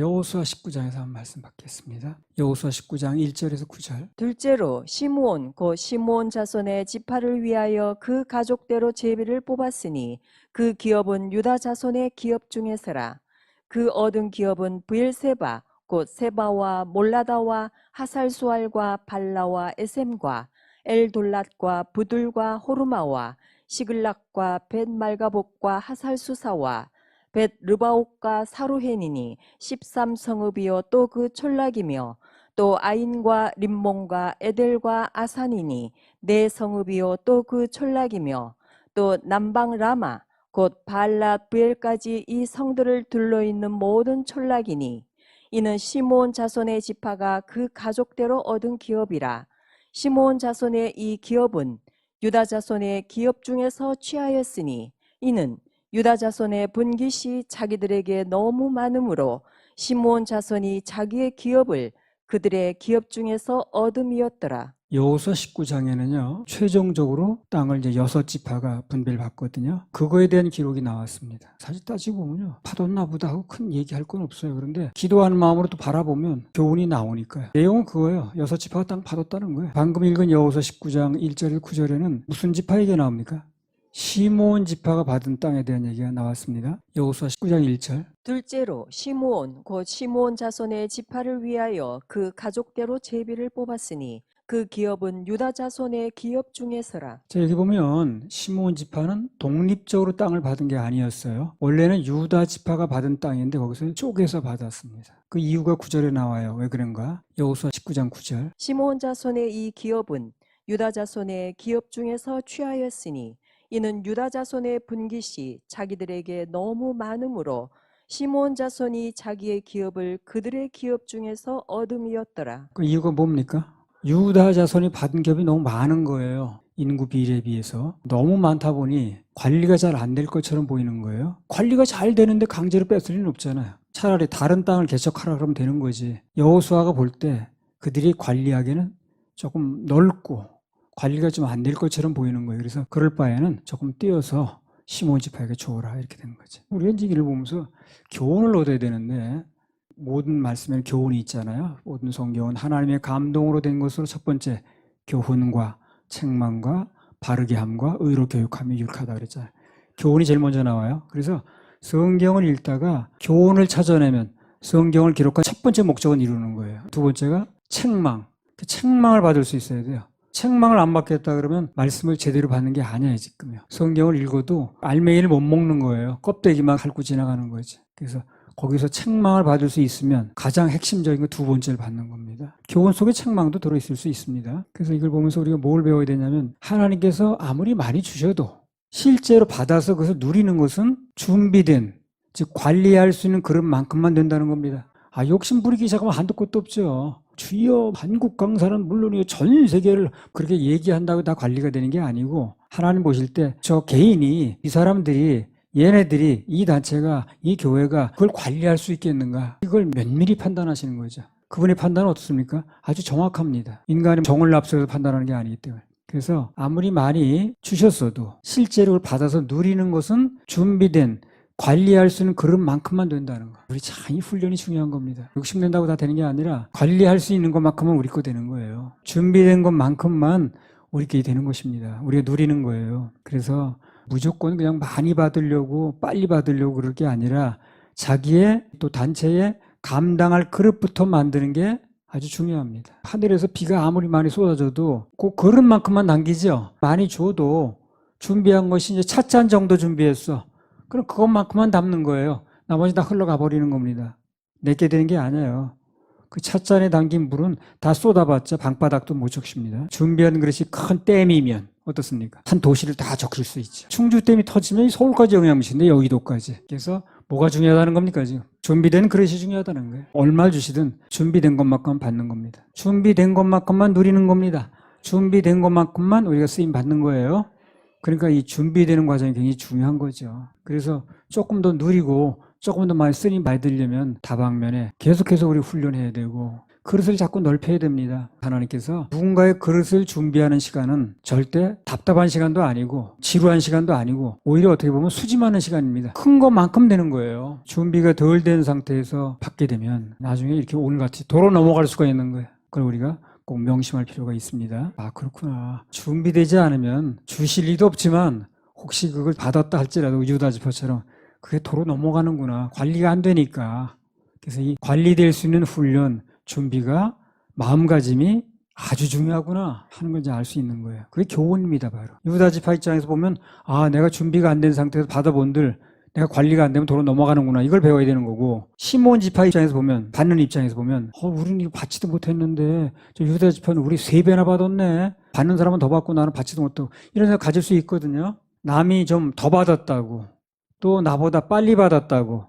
여호수아 19장에서 한 말씀 받겠습니다. 여호수아 19장 1절에서 9절. 둘째로 시므온 곧 시므온 자손의 지파를 위하여 그 가족대로 제비를 뽑았으니 그 기업은 유다 자손의 기업 중에서라. 그 얻은 기업은 브엘세바 곧 세바와 몰라다와 하살수알과 발라와 에셈과 엘돌랏과 부들과 호르마와 시글락과 벳말가복과 하살수사와 벳 르바옥과 사루헨이니 13성읍이요 또 그 촌락이며 또 아인과 림몬과 에델과 아산이니 네 성읍이요 또 그 촌락이며 또 남방 라마 곧 발랏 부엘까지 이 성들을 둘러있는 모든 촌락이니 이는 시므온 자손의 지파가 그 가족대로 얻은 기업이라. 시므온 자손의 이 기업은 유다 자손의 기업 중에서 취하였으니 이는 유다 자손의 분깃이 자기들에게 너무 많으므로 시므온 자손이 자기의 기업을 그들의 기업 중에서 얻음이었더라. 여호수아 19장에는요, 최종적으로 땅을 이제 6지파가 분배를 받거든요. 그거에 대한 기록이 나왔습니다. 사실 따지고 보면요, 파뒀나 보다 하고 큰 얘기할 건 없어요. 그런데 기도하는 마음으로 또 바라보면 교훈이 나오니까요. 내용은 그거예요. 6지파가 땅 파뒀다는 거예요. 방금 읽은 여호수아 19장 1절 9절에는 무슨 지파 얘기가 나옵니까? 시므온 지파가 받은 땅에 대한 얘기가 나왔습니다. 여호수아 19장 1절. 둘째로 시므온 곧 시므온 자손의 지파를 위하여 그 가족대로 제비를 뽑았으니 그 기업은 유다 자손의 기업 중에서라. 자, 여기 보면 시므온 지파는 독립적으로 땅을 받은 게 아니었어요. 원래는 유다 지파가 받은 땅인데 거기서 쪼개서 받았습니다. 그 이유가 9절에 나와요. 왜 그런가? 여호수아 19장 9절. 시므온 자손의 이 기업은 유다 자손의 기업 중에서 취하였으니 이는 유다 자손의 분깃이 자기들에게 너무 많으므로 시므온 자손이 자기의 기업을 그들의 기업 중에서 얻음이었더라. 그 이유가 뭡니까? 유다 자손이 받은 기업이 너무 많은 거예요. 인구 비례에 비해서. 너무 많다 보니 관리가 잘 안 될 것처럼 보이는 거예요. 관리가 잘 되는데 강제로 뺏을 리는 없잖아요. 차라리 다른 땅을 개척하라 그러면 되는 거지. 여호수아가 볼 때 그들이 관리하기에는 조금 넓고 관리가 좀 안 될 것처럼 보이는 거예요. 그래서 그럴 바에는 조금 띄어서 시므온 지파에게 줘라 이렇게 된 거지. 우리가 이제 이를 보면서 교훈을 얻어야 되는데 모든 말씀에는 교훈이 있잖아요. 모든 성경은 하나님의 감동으로 된 것으로 첫 번째 교훈과 책망과 바르게 함과 의로 교육함이 유익하다 그랬잖아요. 교훈이 제일 먼저 나와요. 그래서 성경을 읽다가 교훈을 찾아내면 성경을 기록한 첫 번째 목적은 이루는 거예요. 두 번째가 책망. 그 책망을 받을 수 있어야 돼요. 책망을 안 받겠다 그러면 말씀을 제대로 받는 게 아니에요, 지금요. 성경을 읽어도 알맹이를 못 먹는 거예요. 껍데기만 핥고 지나가는 거지. 그래서 거기서 책망을 받을 수 있으면 가장 핵심적인 거 두 번째를 받는 겁니다. 교훈 속에 책망도 들어있을 수 있습니다. 그래서 이걸 보면서 우리가 뭘 배워야 되냐면 하나님께서 아무리 많이 주셔도 실제로 받아서 그것을 누리는 것은 준비된, 즉 관리할 수 있는 그릇만큼만 된다는 겁니다. 욕심 부리기 시작하면 한도 끝도 없죠. 주여 한국 강사는 물론이요 전 세계를 그렇게 얘기한다고 다 관리가 되는 게 아니고 하나님 보실 때 저 개인이 이 사람들이 얘네들이 이 단체가 이 교회가 그걸 관리할 수 있겠는가 이걸 면밀히 판단하시는 거죠. 그분의 판단은 어떻습니까? 아주 정확합니다. 인간이 정을 앞서서 판단하는 게 아니기 때문에. 그래서 아무리 많이 주셨어도 실제로 그걸 받아서 누리는 것은 준비된 관리할 수 있는 그릇만큼만 된다는 거. 우리 참 이 훈련이 중요한 겁니다. 욕심낸다고 다 되는 게 아니라 관리할 수 있는 것만큼은 우리 거 되는 거예요. 준비된 것만큼만 우리께 되는 것입니다. 우리가 누리는 거예요. 그래서 무조건 그냥 많이 받으려고 빨리 받으려고 그럴 게 아니라 자기의 또 단체에 감당할 그릇부터 만드는 게 아주 중요합니다. 하늘에서 비가 아무리 많이 쏟아져도 그 그릇만큼만 남기죠. 많이 줘도 준비한 것이 이제 찻잔 정도 준비했어. 그럼 그것만큼만 담는 거예요. 나머지 다 흘러가 버리는 겁니다. 내게 되는 게 아니에요. 그 찻잔에 담긴 물은 다 쏟아봤자 방바닥도 못 적십니다. 준비한 그릇이 큰 댐이면 어떻습니까? 한 도시를 다 적실 수 있죠. 충주댐이 터지면 서울까지 영향 미치는데 여의도까지. 그래서 뭐가 중요하다는 겁니까 지금? 준비된 그릇이 중요하다는 거예요. 얼마 주시든 준비된 것만큼만 받는 겁니다. 준비된 것만큼만 누리는 겁니다. 준비된 것만큼만 우리가 쓰임 받는 거예요. 그러니까 이 준비되는 과정이 굉장히 중요한 거죠. 그래서 조금 더 누리고 조금 더 많이 쓰임 받으려면 다방면에 계속해서 우리 훈련해야 되고 그릇을 자꾸 넓혀야 됩니다. 하나님께서 누군가의 그릇을 준비하는 시간은 절대 답답한 시간도 아니고 지루한 시간도 아니고 오히려 어떻게 보면 수집하는 시간입니다. 큰 것만큼 되는 거예요. 준비가 덜 된 상태에서 받게 되면 나중에 이렇게 오늘같이 도로 넘어갈 수가 있는 거예요. 그걸 우리가 꼭 명심할 필요가 있습니다. 아, 그렇구나. 준비되지 않으면 주실 리도 없지만 혹시 그걸 받았다 할지라도 유다 지파처럼 그게 도로 넘어가는구나. 관리가 안 되니까. 그래서 이 관리될 수 있는 훈련, 준비가 마음가짐이 아주 중요하구나 하는 걸 이제 알 수 있는 거예요. 그게 교훈입니다, 바로. 유다 지파 입장에서 보면 아, 내가 준비가 안 된 상태에서 받아본들 내가 관리가 안 되면 도로 넘어가는구나. 이걸 배워야 되는 거고 시몬 지파 입장에서 보면 받는 입장에서 보면 우리는 이거 받지도 못했는데 저 유다 지파는 우리 3배나 받았네. 받는 사람은 더 받고 나는 받지도 못하고 이런 생각 가질 수 있거든요. 남이 좀 더 받았다고 또 나보다 빨리 받았다고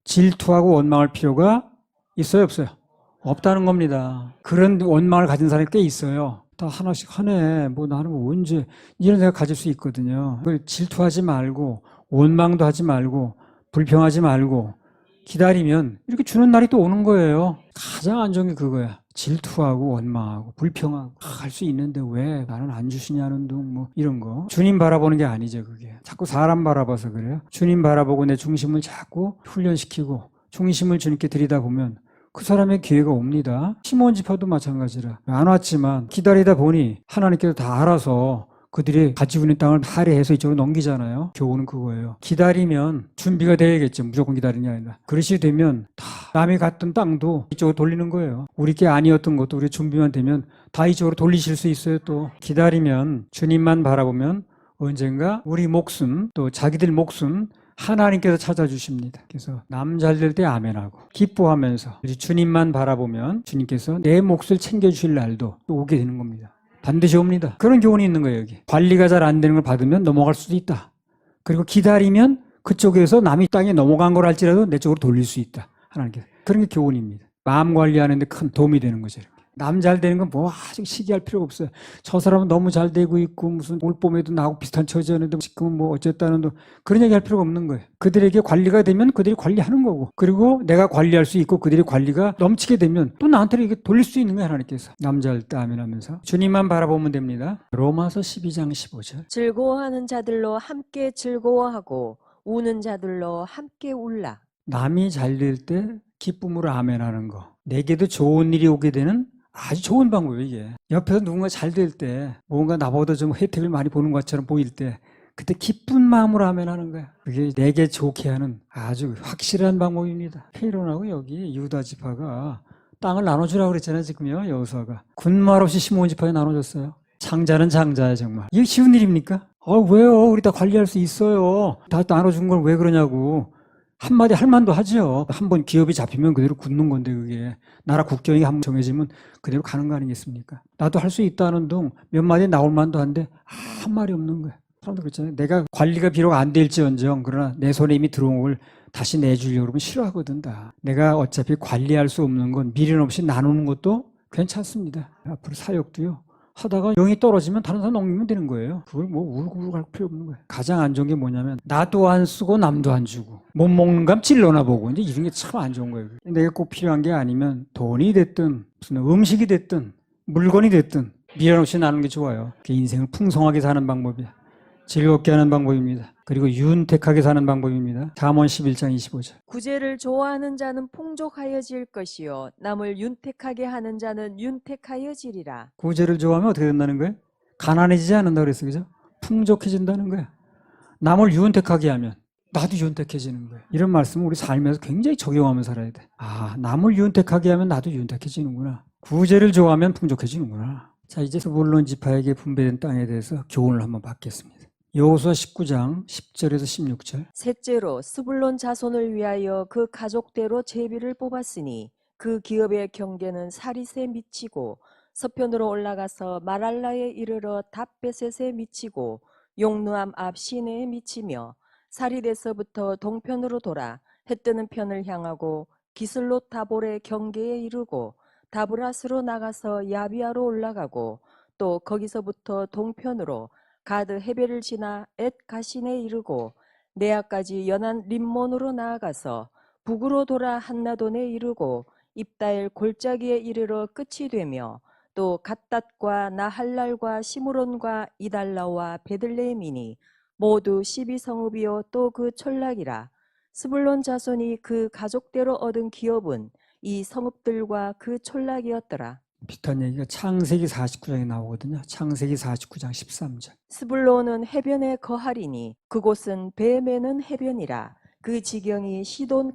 질투하고 원망할 필요가 있어요, 없어요? 없다는 겁니다. 그런 원망을 가진 사람이 꽤 있어요. 다 하나씩 하네. 뭐 나는 뭐 언제 이런 생각 가질 수 있거든요. 그걸 질투하지 말고 원망도 하지 말고 불평하지 말고 기다리면 이렇게 주는 날이 또 오는 거예요. 가장 안 좋은 게 그거야. 질투하고 원망하고 불평하고 할 수 있는데 왜 나는 안 주시냐는 둥 뭐 이런 거. 주님 바라보는 게 아니죠, 그게. 자꾸 사람 바라봐서 그래요. 주님 바라보고 내 중심을 자꾸 훈련시키고 중심을 주님께 드리다 보면 그 사람의 기회가 옵니다. 시몬 지파도 마찬가지라. 안 왔지만 기다리다 보니 하나님께서 다 알아서 그들이 가지고 있는 땅을 할애해서 이쪽으로 넘기잖아요. 교훈은 그거예요. 기다리면 준비가 돼야겠죠. 무조건 기다리는 게 아니라. 그릇이 되면 다 남이 갔던 땅도 이쪽으로 돌리는 거예요. 우리 게 아니었던 것도 우리 준비만 되면 다 이쪽으로 돌리실 수 있어요. 또 기다리면 주님만 바라보면 언젠가 우리 목숨 또 자기들 목숨 하나님께서 찾아주십니다. 그래서 남 잘 될 때 아멘하고 기뻐하면서 주님만 바라보면 주님께서 내 몫을 챙겨주실 날도 또 오게 되는 겁니다. 반드시 옵니다. 그런 교훈이 있는 거예요, 여기. 관리가 잘 안 되는 걸 받으면 넘어갈 수도 있다. 그리고 기다리면 그쪽에서 남이 땅에 넘어간 걸 할지라도 내 쪽으로 돌릴 수 있다. 하나님께서. 그런 게 교훈입니다. 마음 관리하는 데 큰 도움이 되는 거죠. 남 잘 되는 건 뭐 아직 시기할 필요가 없어요. 저 사람은 너무 잘 되고 있고 무슨 올 봄에도 나하고 비슷한 처지였는데 지금은 뭐 어쨌다는 그런 얘기 할 필요가 없는 거예요. 그들에게 관리가 되면 그들이 관리하는 거고 그리고 내가 관리할 수 있고 그들이 관리가 넘치게 되면 또 나한테 이게 돌릴 수 있는 거예요. 하나님께서. 남 잘 때 아멘하면서 주님만 바라보면 됩니다. 로마서 12장 15절. 즐거워하는 자들로 함께 즐거워하고 우는 자들로 함께 울라. 남이 잘 될 때 기쁨으로 아멘하는 거. 내게도 좋은 일이 오게 되는 아주 좋은 방법이에요, 이게. 옆에서 누군가 잘 될 때, 뭔가 나보다 좀 혜택을 많이 보는 것처럼 보일 때, 그때 기쁜 마음으로 아멘하는 거야. 그게 내게 좋게 하는 아주 확실한 방법입니다. 페이론하고 여기 유다 지파가 땅을 나눠주라고 그랬잖아요, 지금요, 여호수아가. 군말 없이 시몬 지파에 나눠줬어요. 장자는 장자야, 정말. 이게 쉬운 일입니까? 왜요? 우리 다 관리할 수 있어요. 다 나눠준 걸 왜 그러냐고. 한마디 할 만도 하죠. 한번 기업이 잡히면 그대로 굳는 건데 그게. 나라 국경이 한번 정해지면 그대로 가는 거 아니겠습니까? 나도 할 수 있다는 둥 몇 마디 나올 만도 한데 한 말이 없는 거야. 사람들 그렇잖아요. 내가 관리가 비록 안 될지언정 그러나 내 손에 이미 들어온 걸 다시 내주려고 그러면 싫어하거든 다. 내가 어차피 관리할 수 없는 건 미련 없이 나누는 것도 괜찮습니다. 앞으로 사역도요. 하다가 영이 떨어지면 다른 사람 넘기면 되는 거예요. 그걸 뭐 울고불고 할 필요 없는 거예요. 가장 안 좋은 게 뭐냐면 나도 안 쓰고 남도 안 주고 못 먹는 감 찔러나 보고 이제 이런 게 참 안 좋은 거예요. 내가 꼭 필요한 게 아니면 돈이 됐든 무슨 음식이 됐든 물건이 됐든 미련 없이 나누는 게 좋아요. 그게 인생을 풍성하게 사는 방법이야. 즐겁게 하는 방법입니다. 그리고 윤택하게 사는 방법입니다. 잠언 11장 25절. 구제를 좋아하는 자는 풍족하여질 것이요 남을 윤택하게 하는 자는 윤택하여지리라. 구제를 좋아하면 어떻게 된다는 거예요? 가난해지지 않는다 그랬어요. 그죠? 풍족해진다는 거야. 남을 윤택하게 하면 나도 윤택해지는 거예요. 이런 말씀은 우리 삶에서 굉장히 적용하면서 살아야 돼. 남을 윤택하게 하면 나도 윤택해지는구나. 구제를 좋아하면 풍족해지는구나. 자, 이제 스불론 지파에게 분배된 땅에 대해서 교훈을 한번 받겠습니다. 여호수아 19장 10절에서 16절. 셋째로 스불론 자손을 위하여 그 가족대로 제비를 뽑았으니 그 기업의 경계는 사릿에 미치고 서편으로 올라가서 마랄라에 이르러 답베셋에 미치고 용누암 앞 시내에 미치며 사릿에서부터 동편으로 돌아 해뜨는 편을 향하고 기슬롯 다볼의 경계에 이르고 다브라스로 나가서 야비아로 올라가고 또 거기서부터 동편으로 가드 헤벨을 지나 엣 가신에 이르고 네아까지 연한 림몬으로 나아가서 북으로 돌아 한나돈에 이르고 입다엘 골짜기에 이르러 끝이 되며 또 갓닷과 나할랄과 시므론과 이달라와 베들레헴이니 모두 12성읍이요 또 그 촌락이라. 스불론 자손이 그 가족대로 얻은 기업은 이 성읍들과 그 촌락이었더라. 비슷한 얘기가 창세기 49장에 나오거든요. 창세기 49장 13절. 스불론은 해변에 거하리니 그곳은 배 매는 해변이라. 그 지경이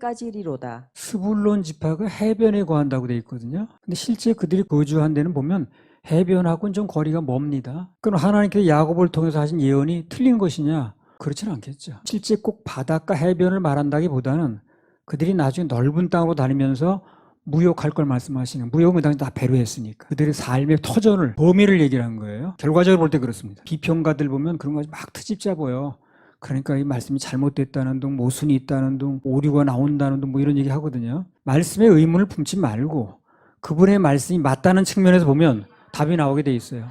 시돈까지리로다. 스불론 지파가 해변에 거한다고 돼 있거든요. 근데 실제 그들이 거주한 데는 보면 해변하고는 좀 거리가 멉니다. 그럼 하나님께서 야곱을 통해서 하신 예언이 틀린 것이냐? 그렇지는 않겠죠. 실제 꼭 바닷가 해변을 말한다기보다는 그들이 나중에 넓은 땅으로 다니면서 무역할 걸 말씀하시는, 무역은 당시 다 배로 했으니까 그들의 삶의 터전을, 범위를 얘기를 한 거예요. 결과적으로 볼 때 그렇습니다. 비평가들 보면 그런 거 막 트집자 보여. 그러니까 이 말씀이 잘못됐다는 둥, 모순이 있다는 둥, 오류가 나온다는 둥, 뭐 이런 얘기 하거든요. 말씀에 의문을 품지 말고 그분의 말씀이 맞다는 측면에서 보면 답이 나오게 돼 있어요.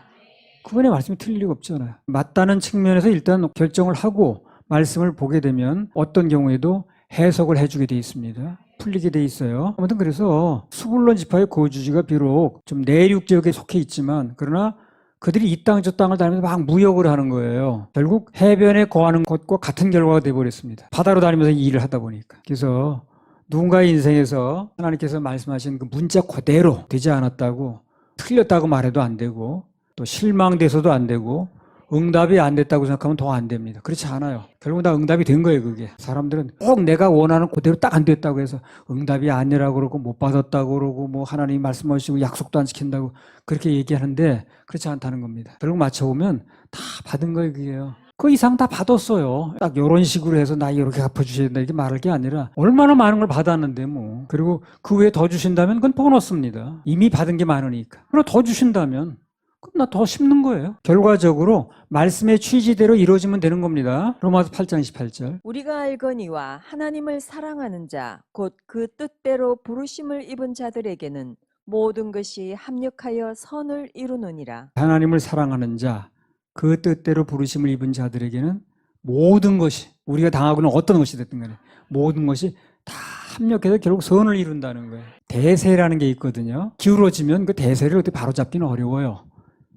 그분의 말씀이 틀릴 리가 없잖아요. 맞다는 측면에서 일단 결정을 하고 말씀을 보게 되면 어떤 경우에도 해석을 해주게 돼 있습니다. 풀리게 돼 있어요. 아무튼 그래서 스불론 지파의 거주지가 비록 좀 내륙 지역에 속해 있지만 그러나 그들이 이 땅 저 땅을 다니면서 막 무역을 하는 거예요. 결국 해변에 거하는 것과 같은 결과가 돼버렸습니다. 바다로 다니면서 이 일을 하다 보니까. 그래서 누군가의 인생에서 하나님께서 말씀하신 그 문자 그대로 되지 않았다고, 틀렸다고 말해도 안 되고, 또 실망돼서도 안 되고, 응답이 안 됐다고 생각하면 더 안 됩니다. 그렇지 않아요. 결국 다 응답이 된 거예요, 그게. 사람들은 꼭 내가 원하는 그대로 딱 안 됐다고 해서 응답이 아니라고 그러고 못 받았다고 그러고 뭐 하나님이 말씀하시고 약속도 안 지킨다고 그렇게 얘기하는데 그렇지 않다는 겁니다. 결국 맞춰보면 다 받은 거예요, 그게요. 그 이상 다 받았어요. 딱 이런 식으로 해서 나 이렇게 갚아주셔야 된다 이렇게 말할 게 아니라 얼마나 많은 걸 받았는데 뭐. 그리고 그 외에 더 주신다면 그건 보너스입니다. 이미 받은 게 많으니까. 그리고 더 주신다면 그럼 나 더 심는 거예요. 결과적으로 말씀의 취지대로 이루어지면 되는 겁니다. 로마서 8장 28절. 우리가 알거니와 하나님을 사랑하는 자 곧 그 뜻대로 부르심을 입은 자들에게는 모든 것이 합력하여 선을 이루느니라. 하나님을 사랑하는 자, 그 뜻대로 부르심을 입은 자들에게는 모든 것이, 우리가 당하고는 어떤 것이 됐든 간에 모든 것이 다 합력해서 결국 선을 이룬다는 거예요. 대세라는 게 있거든요. 기울어지면 그 대세를 어떻게 바로잡기는 어려워요.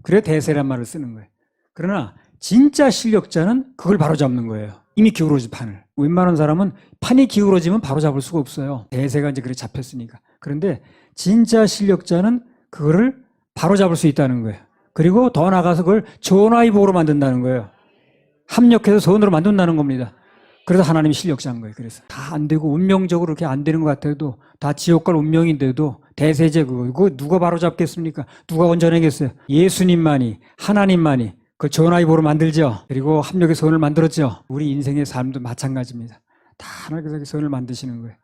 그래 대세란 말을 쓰는 거예요. 그러나 진짜 실력자는 그걸 바로잡는 거예요. 이미 기울어진 판을. 웬만한 사람은 판이 기울어지면 바로잡을 수가 없어요. 대세가 이제 그렇게 잡혔으니까. 그런데 진짜 실력자는 그거를 바로잡을 수 있다는 거예요. 그리고 더 나가서 그걸 전화위복으로 만든다는 거예요. 합력해서 선으로 만든다는 겁니다. 그래서 하나님이 실력자인 거예요. 그래서 다 안 되고 운명적으로 그렇게 안 되는 것 같아도 다 지옥 갈 운명인데도 대세제 그거 누가 바로잡겠습니까? 누가 건져내겠어요? 예수님만이, 하나님만이 그 전화위복으로 만들죠. 그리고 합력의 선을 만들었죠. 우리 인생의 삶도 마찬가지입니다. 다 하나님께서 선을 만드시는 거예요.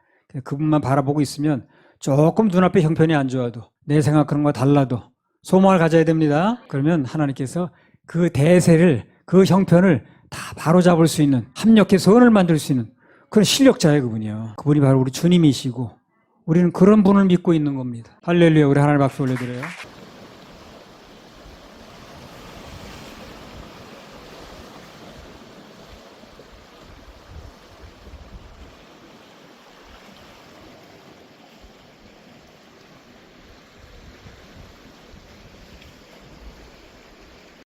그분만 바라보고 있으면 조금 눈앞에 형편이 안 좋아도 내 생각하는 거와 달라도 소망을 가져야 됩니다. 그러면 하나님께서 그 대세를, 그 형편을 다 바로잡을 수 있는, 합력의 선을 만들 수 있는 그런 실력자예요, 그분이요. 그분이 바로 우리 주님이시고 우리는 그런 분을 믿고 있는 겁니다. 할렐루야. 우리 하나님 박수 올려드려요.